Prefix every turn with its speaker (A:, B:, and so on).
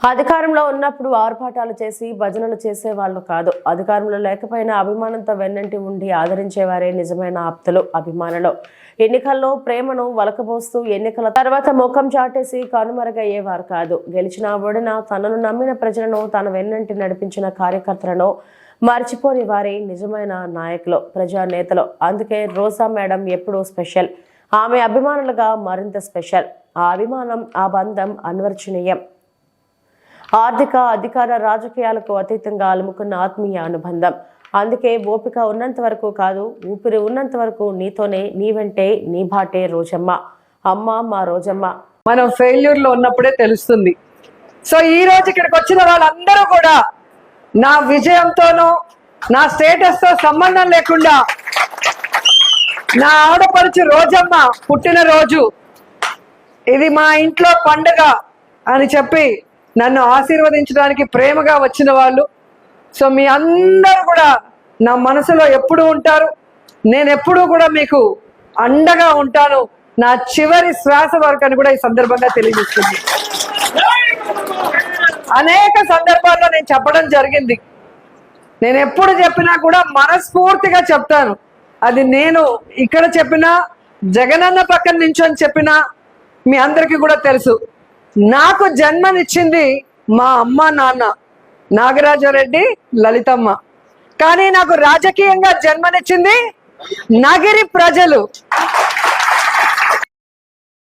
A: అధికారంలో ఉన్నప్పుడు ఆర్భాటాలు చేసి భజనలు చేసేవాళ్ళు కాదు. అధికారంలో లేకపోయినా అభిమానంతో వెన్నంటి ఉండి ఆదరించేవారే నిజమైన ఆప్తులు, అభిమానులు. ఎన్నికల్లో ప్రేమను వలకబోస్తూ ఎన్నికల తర్వాత ముఖం చాటేసి కనుమరుగయ్యేవారు కాదు. గెలిచినా ఓడినా తనను నమ్మిన ప్రజలను తన వెన్నంటి నడిపించిన కార్యకర్తలను మర్చిపోని వారే నిజమైన నాయకులు, ప్రజానేతలు. అందుకే రోజా మేడం ఎప్పుడూ స్పెషల్. ఆమె అభిమానులుగా మరింత స్పెషల్. ఆ అభిమానం, ఆ బంధం అన్వర్చనీయం. ఆర్థిక, అధికార, రాజకీయాలకు అతీతంగా అలుముకున్న ఆత్మీయ అనుబంధం. అందుకే ఓపిక ఉన్నంత వరకు కాదు, ఊపిరి ఉన్నంత వరకు నీతోనే, నీ వెంటే, నీ బాటే రోజమ్మ. అమ్మ మా రోజమ్మ.
B: మనం ఫెయిల్యూర్ లో ఉన్నప్పుడే తెలుస్తుంది. సో ఈ రోజు ఇక్కడికి వచ్చిన వాళ్ళందరూ కూడా నా విజయంతోనో నా స్టేటస్ తో సంబంధం లేకుండా నా ఆడపడుచు రోజమ్మ పుట్టినరోజు ఇది మా ఇంట్లో పండుగ అని చెప్పి నన్ను ఆశీర్వదించడానికి ప్రేమగా వచ్చిన వాళ్ళు. సో మీ అందరూ కూడా నా మనసులో ఎప్పుడూ ఉంటారు. నేను ఎప్పుడూ కూడా మీకు అండగా ఉంటాను, నా చివరి శ్వాస వరకు అని కూడా ఈ సందర్భంగా తెలియజేస్తుంది. అనేక సందర్భాల్లో నేను చెప్పడం జరిగింది. నేను ఎప్పుడు చెప్పినా కూడా మనస్ఫూర్తిగా చెప్తాను. అది నేను ఇక్కడ చెప్పినా, జగనన్న పక్కన నించొని చెప్పినా మీ అందరికీ కూడా తెలుసు. నాకు జన్మనిచ్చింది మా అమ్మ నాన్న నాగరాజరెడ్డి, లలితమ్మ. కానీ నాకు రాజకీయంగా జన్మనిచ్చింది నగిరి ప్రజలు.